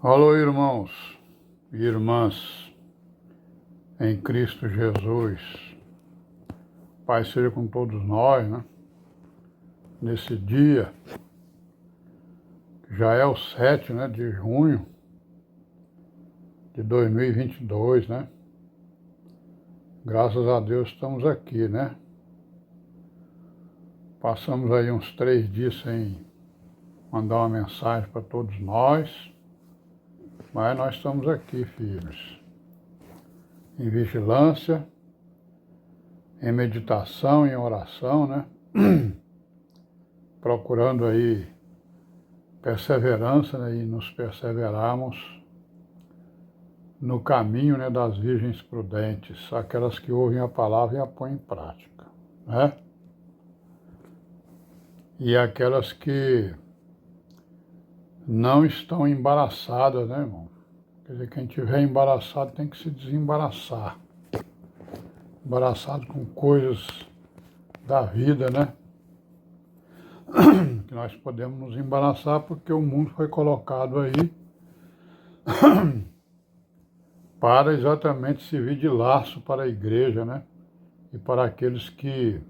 Alô, irmãos e irmãs em Cristo Jesus. Pai seja com todos nós, né? Nesse dia, que já é o 7, né, de junho de 2022, né? Graças a Deus estamos aqui, né? Passamos aí uns 3 dias sem mandar uma mensagem para todos nós, mas nós estamos aqui, filhos, em vigilância, em meditação, em oração, né? Procurando aí perseverança, né? E nos perseverarmos no caminho, né, das virgens prudentes, aquelas que ouvem a palavra e a põem em prática, né? E aquelas que não estão embaraçadas, né, irmão? Quer dizer, quem estiver embaraçado tem que se desembaraçar. Embaraçado com coisas da vida, né? Que nós podemos nos embaraçar porque o mundo foi colocado aí para exatamente servir de laço para a igreja, né? E para aqueles que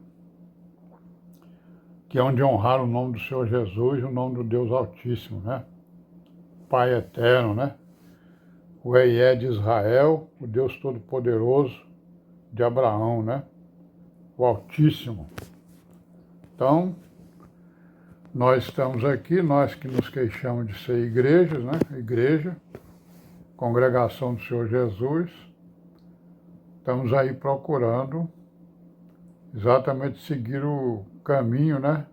hão de honrar o nome do Senhor Jesus, o nome do Deus Altíssimo, né? Pai eterno, né? O Eié de Israel, o Deus Todo-Poderoso de Abraão, né? O Altíssimo. Então, nós estamos aqui, nós que nos queixamos de ser igrejas, né? Igreja, congregação do Senhor Jesus, estamos aí procurando exatamente seguir o caminho, né?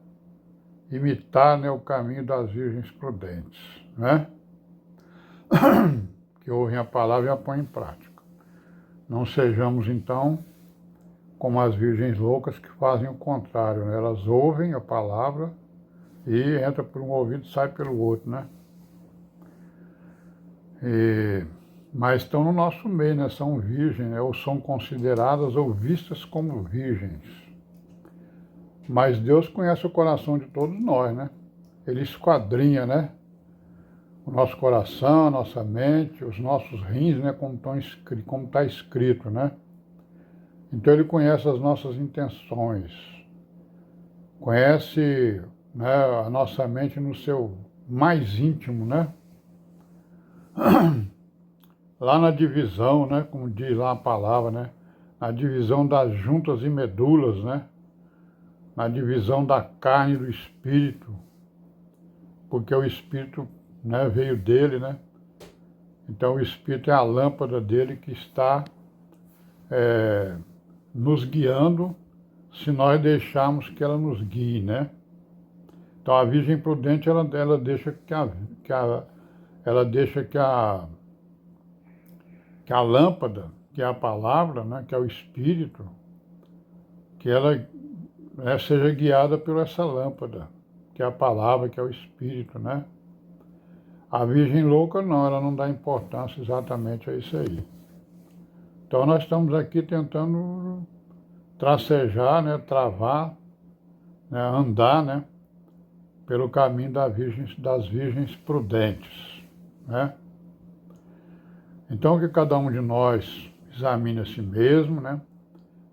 Imitar, né, o caminho das virgens prudentes, né? Que ouvem a palavra e a põem em prática. Não sejamos, então, como as virgens loucas que fazem o contrário, né? Elas ouvem a palavra e entra por um ouvido e sai pelo outro, né? Mas estão no nosso meio, né? São virgens, né? Ou são consideradas ou vistas como virgens. Mas Deus conhece o coração de todos nós, né? Ele esquadrinha, né? O nosso coração, a nossa mente, os nossos rins, né? Como está escrito, né? Então Ele conhece as nossas intenções. Conhece, né, a nossa mente no seu mais íntimo, né? Lá na divisão, né? Como diz lá a palavra, né? Na divisão das juntas e medulas, né? Na divisão da carne e do espírito, porque o espírito, né, veio dele, né? Então o espírito é a lâmpada dele que está nos guiando, se nós deixarmos que ela nos guie, né? Então a Virgem Prudente ela deixa que a lâmpada, que é a palavra, né, que é o espírito, que ela, né, seja guiada por essa lâmpada, que é a palavra, que é o espírito, né? A virgem louca não, ela não dá importância exatamente a isso aí. Então nós estamos aqui tentando tracejar, né, travar, né, andar, né, pelo caminho das virgens prudentes, né? Então que cada um de nós examine a si mesmo, né?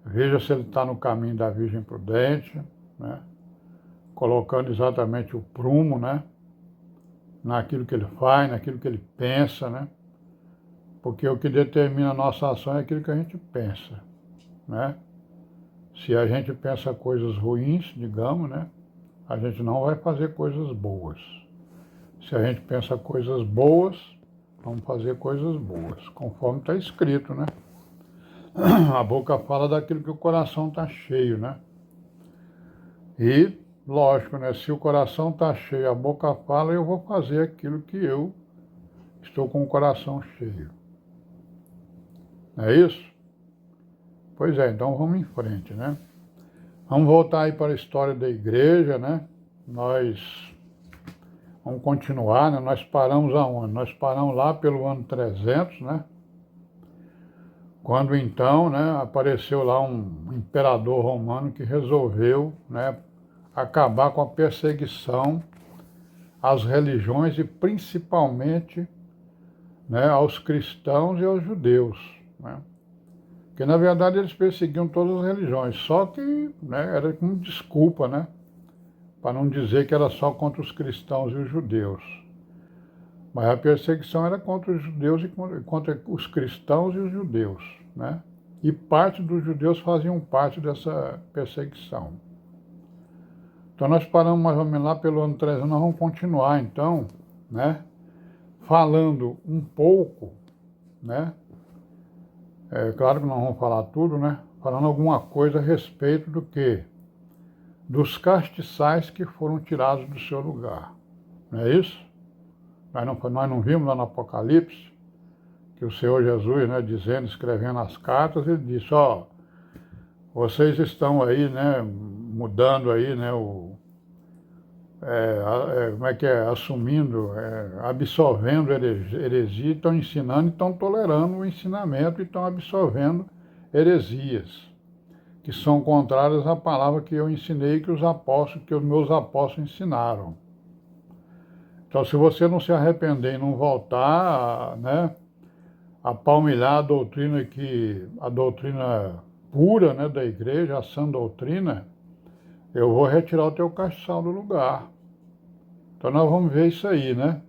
Veja se ele está no caminho da Virgem Prudente, né? Colocando exatamente o prumo, né? Naquilo que ele faz, naquilo que ele pensa, né? Porque o que determina a nossa ação é aquilo que a gente pensa, né? Se a gente pensa coisas ruins, digamos, né? A gente não vai fazer coisas boas. Se a gente pensa coisas boas, vamos fazer coisas boas, conforme está escrito, né? A boca fala daquilo que o coração está cheio, né? E, lógico, né? Se o coração está cheio, a boca fala, eu vou fazer aquilo que eu estou com o coração cheio. Não é isso? Pois é, então vamos em frente, né? Vamos voltar aí para a história da igreja, né? Nós vamos continuar, né? Nós paramos aonde? Nós paramos lá pelo ano 300, né? Quando então, né, apareceu lá um imperador romano que resolveu, né, acabar com a perseguição às religiões e principalmente né, aos cristãos e aos judeus, né? Porque, na verdade, eles perseguiam todas as religiões, só que, né, era como desculpa, né, para não dizer que era só contra os cristãos e os judeus. Mas a perseguição era contra os judeus e contra os cristãos e os judeus, né? E parte dos judeus faziam parte dessa perseguição. Então nós paramos mais ou menos lá pelo ano 300, nós vamos continuar então, né? Falando um pouco, né? É claro que não vamos falar tudo, né? Falando alguma coisa a respeito do quê? Dos castiçais que foram tirados do seu lugar. Não é isso? Nós não vimos lá no Apocalipse que o Senhor Jesus, né, dizendo, escrevendo as cartas, ele disse, ó, vocês estão aí, né, mudando aí, né, como é que é, assumindo, absorvendo heresia, estão ensinando e estão tolerando o ensinamento e estão absorvendo heresias, que são contrárias à palavra que eu ensinei, que os meus apóstolos ensinaram. Então, se você não se arrepender e não voltar, né, a palmilhar a doutrina pura, né, da igreja, a sã doutrina, eu vou retirar o teu castiçal do lugar. Então nós vamos ver isso aí, né?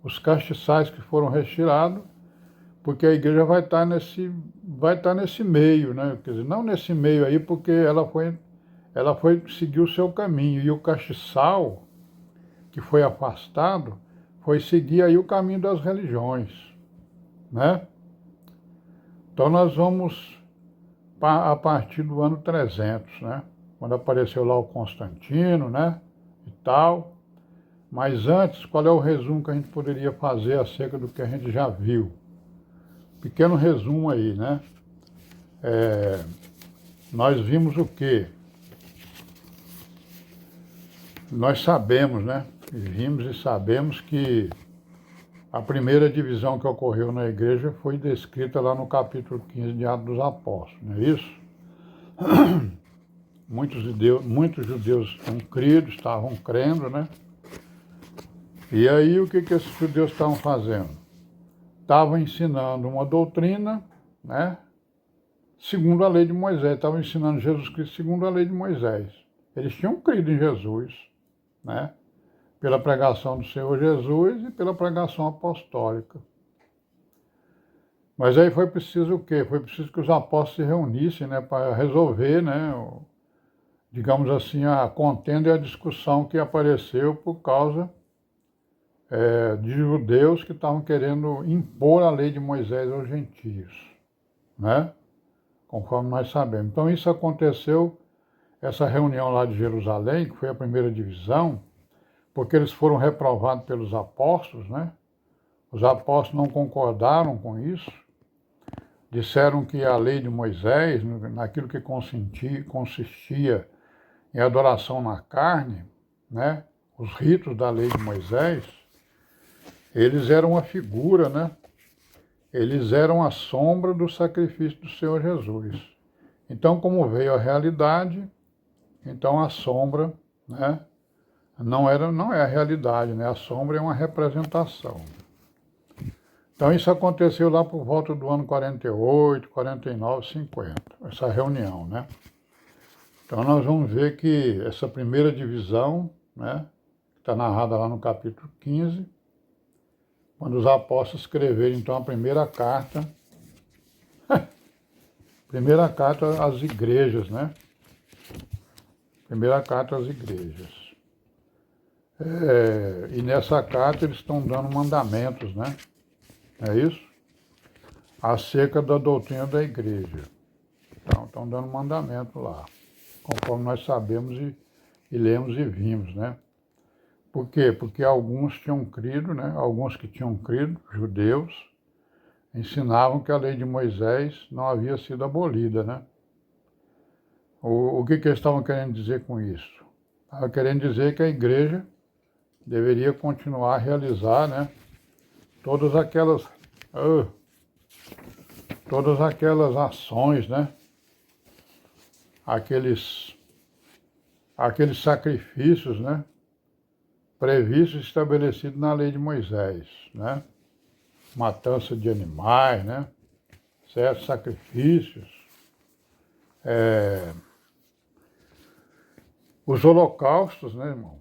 Os castiçais que foram retirados, porque a igreja vai estar nesse meio, né? Quer dizer, não nesse meio aí, porque ela foi seguir o seu caminho, e o castiçal que foi afastado foi seguir aí o caminho das religiões, né? Então nós vamos a partir do ano 300, né? Quando apareceu lá o Constantino, né? E tal. Mas antes, qual é o resumo que a gente poderia fazer acerca do que a gente já viu? Pequeno resumo aí, né? Nós vimos o quê? Nós sabemos, né? Vimos e sabemos que a primeira divisão que ocorreu na igreja foi descrita lá no capítulo 15 de Atos dos Apóstolos, não é isso? Muitos judeus tinham crido, estavam crendo, né? E aí o que esses judeus estavam fazendo? Estavam ensinando uma doutrina, né? Segundo a lei de Moisés, estavam ensinando Jesus Cristo segundo a lei de Moisés. Eles tinham crido em Jesus, né? Pela pregação do Senhor Jesus e pela pregação apostólica. Mas aí foi preciso o quê? Foi preciso que os apóstolos se reunissem, né, para resolver, né, digamos assim, a contenda e a discussão que apareceu por causa de judeus que estavam querendo impor a lei de Moisés aos gentios, né? Conforme nós sabemos. Então isso aconteceu, essa reunião lá de Jerusalém, que foi a primeira divisão, porque eles foram reprovados pelos apóstolos, né? Os apóstolos não concordaram com isso, disseram que a lei de Moisés, naquilo que consistia em adoração na carne, né? Os ritos da lei de Moisés, eles eram uma figura, né? Eles eram a sombra do sacrifício do Senhor Jesus. Então, como veio a realidade, então a sombra, né? Não é a realidade, né? A sombra é uma representação. Então isso aconteceu lá por volta do ano 48, 49, 50, essa reunião, né? Então nós vamos ver que essa primeira divisão, né, que está narrada lá no capítulo 15, quando os apóstolos escreveram então a primeira carta às igrejas, né? Primeira carta às igrejas. E nessa carta eles estão dando mandamentos, né? É isso? Acerca da doutrina da igreja. Então, estão dando mandamento lá, conforme nós sabemos e lemos e vimos, né? Por quê? Porque alguns tinham crido, né? Alguns que tinham crido, judeus, ensinavam que a lei de Moisés não havia sido abolida, né? O que eles estavam querendo dizer com isso? Estavam querendo dizer que a igreja deveria continuar a realizar, né, todas aquelas ações, né, aqueles sacrifícios, né, previstos e estabelecidos na lei de Moisés, né? matança de animais, né? Certos sacrifícios. Os holocaustos, né, irmão?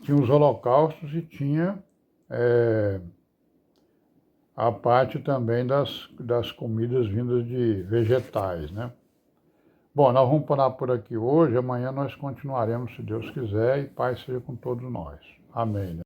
Tinha os holocaustos e tinha a parte também das comidas vindas de vegetais, né? Bom, nós vamos parar por aqui hoje, amanhã nós continuaremos, se Deus quiser, e paz seja com todos nós. Amém. Né?